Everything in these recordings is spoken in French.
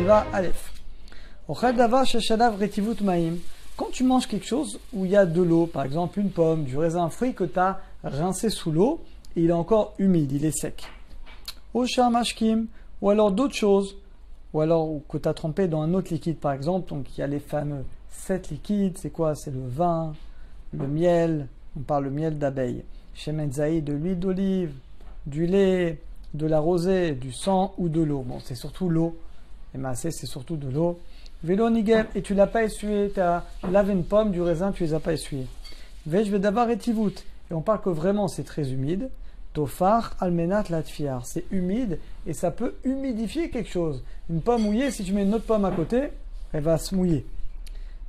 y va, Aleph. Ochel davar sheshadav retivut maim. Quand tu manges quelque chose où il y a de l'eau, par exemple une pomme, du raisin, un fruit que tu as rincé sous l'eau, et il est encore humide, il est sec. Oshar mashkim, ou alors d'autres choses, ou alors que tu as trempé dans un autre liquide, par exemple, donc il y a les fameux 7 liquides, c'est quoi? C'est le vin, le miel, on parle le miel d'abeille, shemen zaïd, de l'huile d'olive, du lait, de la rosée, du sang ou de l'eau. Bon, c'est surtout l'eau, et massé, c'est surtout de l'eau. Vélo nigel, et tu l'as pas essuyé, tu as lavé une pomme, du raisin, tu les as pas essuyés. Vej vedavar etivut, et on parle que vraiment c'est très humide. Tofar almenat latfiar, c'est humide et ça peut humidifier quelque chose. Une pomme mouillée, si tu mets une autre pomme à côté, elle va se mouiller.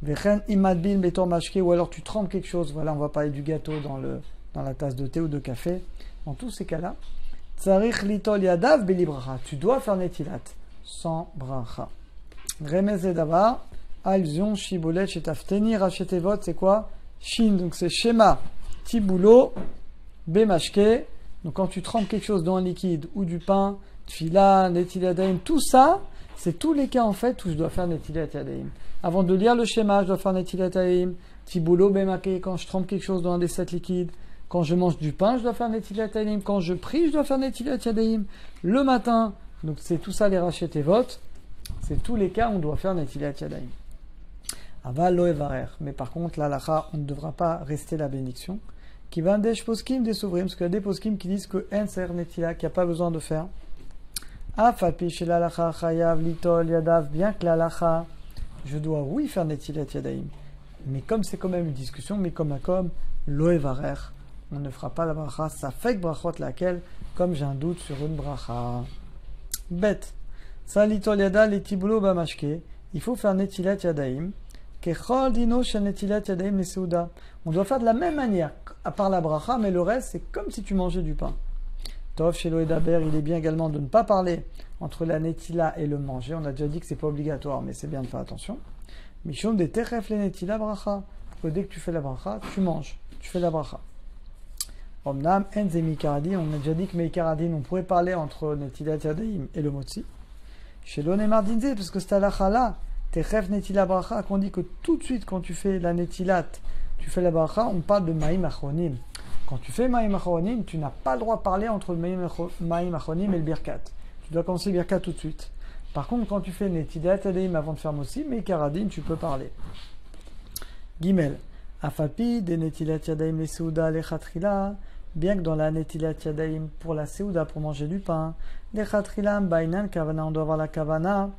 Vechen imadbil betor mashke, ou alors tu trempes quelque chose. Voilà, on va parler du gâteau dans la tasse de thé ou de café. Dans tous ces cas-là, tsarich litol yadav beli bracha, tu dois faire netilat sans bracha. Remez davar, alzion shibolet shetafteni rachetevot, c'est quoi? Shin, donc c'est schéma, tiboulot, bemashke. Donc quand tu trempes quelque chose dans un liquide ou du pain, tfila, netilat yadayim, tout ça, c'est tous les cas en fait où je dois faire netilat yadayim. Avant de lire le schéma, je dois faire netilat yadayim. Tiboulot, bemashke, quand je trempe quelque chose dans un des 7 liquides. Quand je mange du pain, je dois faire netilat yadayim. Quand je prie, je dois faire netilat yadayim. Le matin, donc c'est tout ça les rachetevot. C'est tous les cas où on doit faire netilat yadayim. Aval lo evarer. Mais par contre, l'alacha, on ne devra pas rester la bénédiction. Qui va des poskim des souvrim, parce qu'il y a des poskim qui disent que en ser netila, qu'il n'y a pas besoin de faire. Afapi chez l'alacha chayav litol yadav, bien que l'alacha, je dois oui faire netilat yadayim. Mais comme c'est quand même une discussion, mais comme lo evarer, on ne fera pas la bracha, ça fait que brachot laquelle, comme j'ai un doute sur une bracha. Bête. Salitol yada les tibulo bamashke, il faut faire netilat yadayim. On doit faire de la même manière, à part la bracha, mais le reste, c'est comme si tu mangeais du pain. Tov, chez l'Oedaber, il est bien également de ne pas parler entre la netila et le manger. On a déjà dit que c'est pas obligatoire, mais c'est bien de faire attention. Mishum de teref le netila bracha. Parce que dès que tu fais la bracha, tu manges, tu fais la bracha. Omnam, enze mikaradin, on a déjà dit que mikaradin, on pourrait parler entre netilat yadayim et le motzi. Chez l'Onemar dinze, parce que c'est à la chala. Techef netila bracha, qu'on dit que tout de suite quand tu fais la netilat, tu fais la bracha, on parle de maïm achronim. Quand tu fais maïm achronim, tu n'as pas le droit de parler entre le maïm achronim et le birkat. Tu dois commencer le birkat tout de suite. Par contre, quand tu fais netilat yadayim avant de faire mossi, mais karadin, tu peux parler. Gimel. Afapi de netilat yadayim les seuda les chatrila, bien que dans la netilat yadayim pour la seuda, pour manger du pain, les chatrila bainan kavana, on doit avoir la kavana.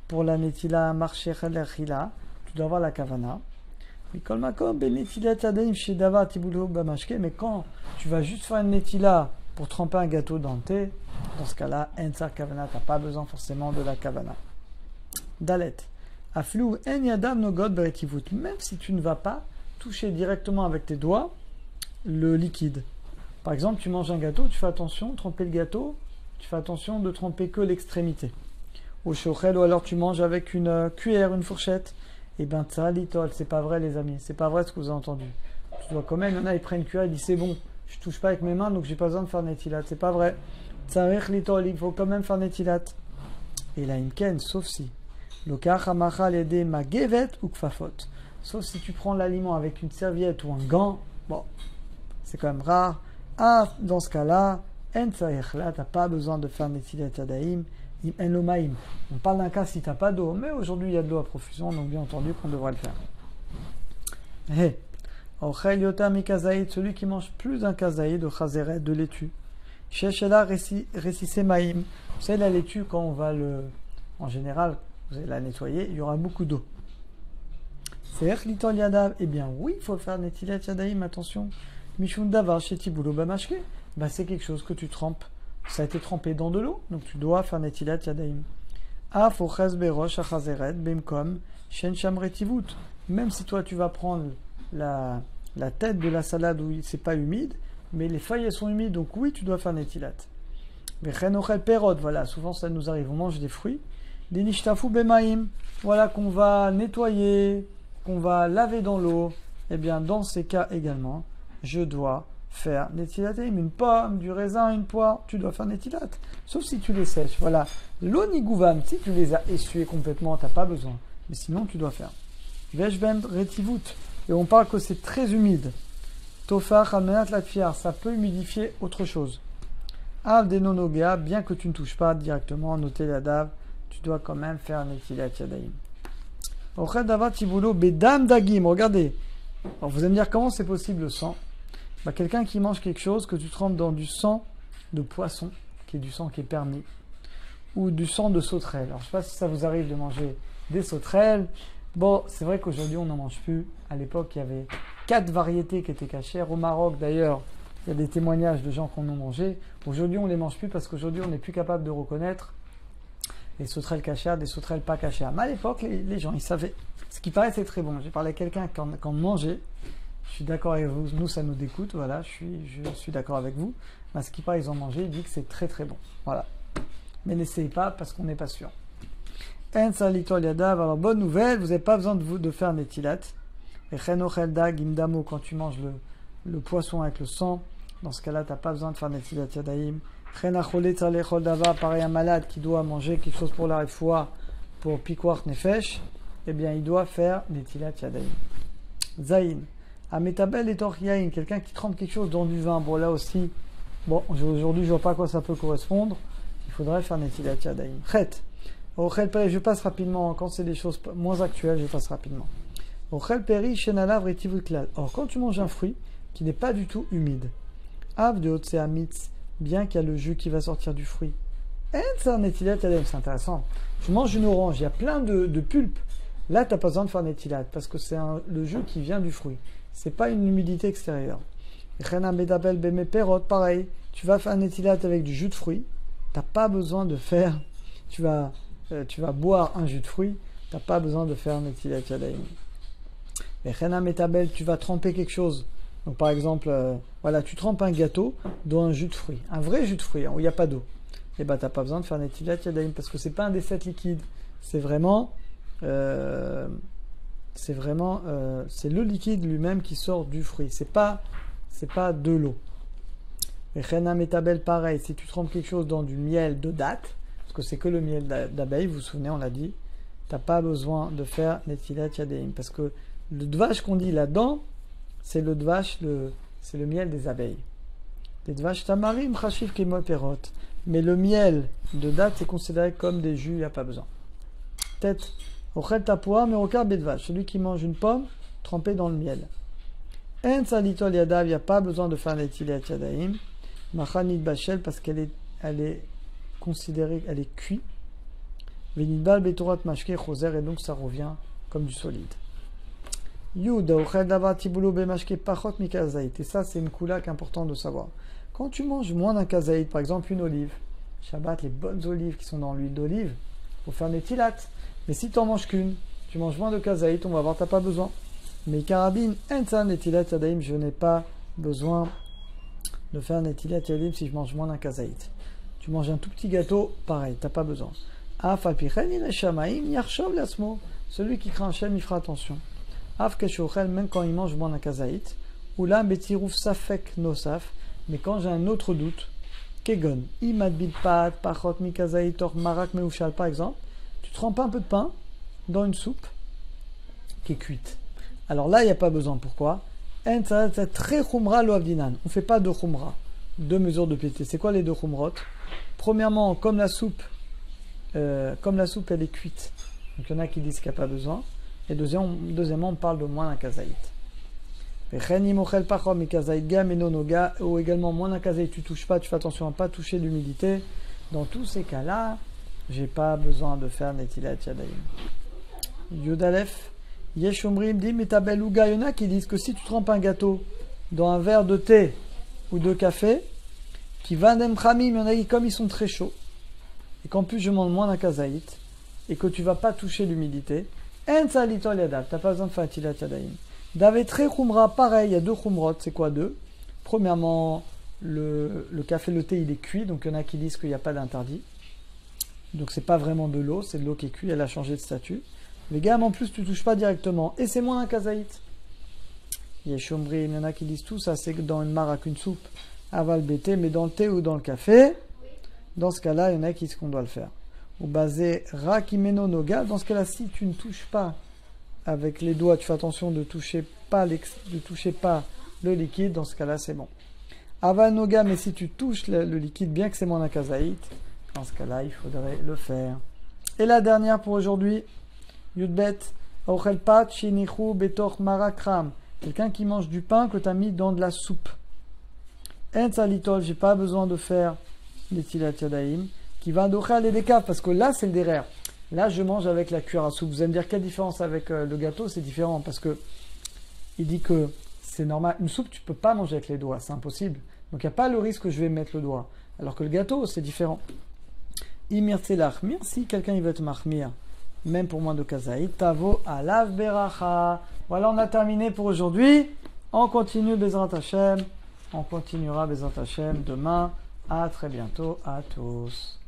Pour la netila marché chila, tu dois avoir la kavana. Mais quand tu vas juste faire une netila pour tremper un gâteau dans le thé, dans ce cas-là, ensar kavana, tu n'as pas besoin forcément de la kavana. Dalet. Aflou en yadav nogod beretivut. Même si tu ne vas pas toucher directement avec tes doigts le liquide. Par exemple, tu manges un gâteau, tu fais attention, tremper le gâteau, tu fais attention de tremper que l'extrémité. Au shochel, ou alors tu manges avec une cuillère, une fourchette. Et ben, ça, litol, c'est pas vrai, les amis. C'est pas vrai ce que vous avez entendu. Tu dois quand même, il y en a, ils prennent une cuillère, ils disent c'est bon, je touche pas avec mes mains, donc j'ai pas besoin de faire netilat. C'est pas vrai. Tsarich litol, il faut quand même faire netilat. Et là, imken, sauf si. Lokach amachal yede magevet ou kfafot. Sauf si tu prends l'aliment avec une serviette ou un gant. Bon, c'est quand même rare. Ah, dans ce cas-là, en tsarich là, t'as pas besoin de faire netilat yadayim. On parle d'un cas si tu n'as pas d'eau, mais aujourd'hui il y a de l'eau à profusion, donc bien entendu qu'on devrait le faire. Celui qui mange plus d'un kazaïd, de chazeret, de laitue. Sheshela récissé maïm. Vous savez, la laitue, quand on va en général, vous allez la nettoyer, il y aura beaucoup d'eau. C'est litol yadav. Eh bien, oui, il faut faire netilat yadayim, attention. Mishun davar chez tibulo bamashke. C'est quelque chose que tu trempes. Ça a été trempé dans de l'eau, donc tu dois faire netilat yadayim. Afoches berosh achazeret bimkom shen sham retivut. Même si toi tu vas prendre la tête de la salade où c'est pas humide, mais les feuilles elles sont humides, donc oui tu dois faire netilat. Vechen ochel perot, voilà, souvent ça nous arrive, on mange des fruits. Des nishtafu bemaim, voilà qu'on va nettoyer, qu'on va laver dans l'eau. Eh bien dans ces cas également, je dois faire netilat yadayim. Une pomme, du raisin, une poire, tu dois faire netilat. Sauf si tu les sèches. Voilà. L'onigouvam, si tu les as essuyés complètement, tu n'as pas besoin. Mais sinon, tu dois faire. Veshben retivut. Et on parle que c'est très humide. Tofar almenat latfiar. Ça peut humidifier autre chose. Av denonogea, bien que tu ne touches pas directement, noter la dave, tu dois quand même faire netilat yadayim. Ochel davar tibulo bedam dagim. Regardez. Alors vous allez me dire comment c'est possible le sang. Bah, quelqu'un qui mange quelque chose que tu trempes dans du sang de poisson, qui est du sang qui est permis, ou du sang de sauterelle. Alors je ne sais pas si ça vous arrive de manger des sauterelles. Bon, c'est vrai qu'aujourd'hui on n'en mange plus. À l'époque, il y avait 4 variétés qui étaient cachères. Au Maroc d'ailleurs, il y a des témoignages de gens qui en ont mangé. Aujourd'hui, on ne les mange plus parce qu'aujourd'hui, on n'est plus capable de reconnaître les sauterelles cachères des sauterelles pas cachères. Mais à l'époque, les gens, ils savaient. Ce qui paraît, c'est très bon. J'ai parlé à quelqu'un qui en mangeait. Je suis d'accord avec vous. Nous, ça nous dégoûte. Voilà, je suis d'accord avec vous. Mais ce qui paraît, ils ont mangé. Il dit que c'est très très bon. Voilà. Mais n'essayez pas parce qu'on n'est pas sûr. Alors, bonne nouvelle, vous n'avez pas besoin de faire netilat. Et gimdamo, quand tu manges le poisson avec le sang, dans ce cas-là, tu n'as pas besoin de faire netilat yadayim. Pareil, un malade qui doit manger quelque chose pour la refoua, pour piquoir nefesh, eh bien, il doit faire netilat yadayim. Zayin. Ametabel et toryain, quelqu'un qui trempe quelque chose dans du vin. Bon, là aussi, bon, aujourd'hui, je vois pas à quoi ça peut correspondre. Il faudrait faire netilat yadayim. Chet. Ochel peri, je passe rapidement. Quand c'est des choses moins actuelles, je passe rapidement. Ochel peri, shenalav retivut klal. Or, quand tu manges un fruit qui n'est pas du tout humide, av de otseamitz, bien qu'il y a le jus qui va sortir du fruit. C'est intéressant. Je mange une orange, il y a plein de pulpe. Là, tu n'as pas besoin de faire netilat parce que c'est le jus qui vient du fruit. C'est pas une humidité extérieure. Pareil, tu vas faire un netilat avec du jus de fruit. Tu n'as pas besoin de faire. Tu vas boire un jus de fruit. Tu n'as pas besoin de faire un netilat yadayim. Tu vas tremper quelque chose. Donc par exemple, voilà, tu trempes un gâteau dans un jus de fruits, un vrai jus de fruits, hein, où il n'y a pas d'eau. Et ben, tu n'as pas besoin de faire netilat yadayim parce que c'est pas un des 7 liquides. C'est vraiment, c'est le liquide lui-même qui sort du fruit. C'est pas de l'eau. Et chena metabel, pareil. Si tu trempes quelque chose dans du miel de date, parce que c'est que le miel d'abeille, vous vous souvenez, on l'a dit, tu n'as pas besoin de faire netilat yadayim parce que le dvash qu'on dit là-dedans, c'est le dvash, c'est le miel des abeilles. Les dvash tamarim chashiv kemol perot. Mais le miel de date, c'est considéré comme des jus, il n'y a pas besoin. Tête. Ochel tapoua meroka bedvash. Celui qui mange une pomme trempée dans le miel. En salitol yadav, il n'y a pas besoin de faire netilat yadayim. Machanit bachel, parce qu'elle est considérée, elle est cuite. Venidbal betorat mashke choser, et donc ça revient comme du solide. Et ça, c'est une koulak important de savoir. Quand tu manges moins d'un kazaït, par exemple une olive, Shabbat, les bonnes olives qui sont dans l'huile d'olive, il faut faire netilat. Mais si tu n'en manges qu'une, tu manges moins de kazaït, on va voir, tu n'as pas besoin. Mais carabine, ensa netilat yadayim, je n'ai pas besoin de faire netilat yadayim si je mange moins d'un kazaït. Tu manges un tout petit gâteau, pareil, tu n'as pas besoin. Celui qui craint Hachem, il fera attention. Même quand il mange moins d'un kazaït, ou là, betirouf safek nosaf, mais quand j'ai un autre doute, kegon, imad bilpat, pachot mi kazaït, or marak meushal, par exemple, tu trempes un peu de pain dans une soupe qui est cuite. Alors là, il n'y a pas besoin. Pourquoi? Très khumra lo avdinan. On ne fait pas de khumra. 2 mesures de piété. C'est quoi les 2 khumrot? Premièrement, comme la soupe, elle est cuite. Donc il y en a qui disent qu'il n'y a pas besoin. Et deuxièmement, on parle de moins d'un kazaït. Ou également moins d'un kazaït, tu ne touches pas, tu fais attention à ne pas toucher l'humidité. Dans tous ces cas-là, j'ai pas besoin de faire netilat yadayim. Yudalef, Yeshomrim dit metabel ouga, il y en a qui disent que si tu trempes un gâteau dans un verre de thé ou de café, qui vandem khamim, il y en a qui, comme ils sont très chauds, et qu'en plus je mange moins d'un kazaït, et que tu vas pas toucher l'humidité, en salitol yadav, tu n'as pas besoin de faire netilat yadayim. Davé très khumra, pareil, il y a 2 khumrot, c'est quoi 2? Premièrement, le café, le thé, il est cuit, donc il y en a qui disent qu'il n'y a pas d'interdit. Donc c'est pas vraiment de l'eau, c'est de l'eau qui est cuite, elle a changé de statut. Les gammes en plus tu touches pas directement, et c'est moins un kazaït. Yeshomri, il y en a qui disent tout ça, c'est que dans une maraque, une soupe, aval bété, mais dans le thé ou dans le café, dans ce cas-là, il y en a qui disent qu'on doit le faire. Ou basé rakimeno noga, dans ce cas-là, si tu ne touches pas avec les doigts, tu fais attention de toucher pas le liquide, dans ce cas-là, c'est bon. Aval noga, mais si tu touches le liquide, bien que c'est mon akazaït, dans ce cas-là, il faudrait le faire. Et la dernière pour aujourd'hui, Yudbet, Ochelpat, Shinichu, Betor, Marakram. Quelqu'un qui mange du pain que tu as mis dans de la soupe. En salitol, j'ai pas besoin de faire les tilat yadaim, qui va d'ochel et des caves, parce que là, c'est le derrière. Là, je mange avec la cuillère à soupe. Vous allez me dire quelle différence avec le gâteau? C'est différent, parce que il dit que c'est normal. Une soupe, tu peux pas manger avec les doigts, c'est impossible. Donc, il n'y a pas le risque que je vais mettre le doigt. Alors que le gâteau, c'est différent. Imir tselach, si quelqu'un il veut te mahmir, même pour moins de kazaït, tavo alav beracha. Voilà, on a terminé pour aujourd'hui. On continue Bezrat Hashem. On continuera Bezrat Hashem demain. À très bientôt à tous.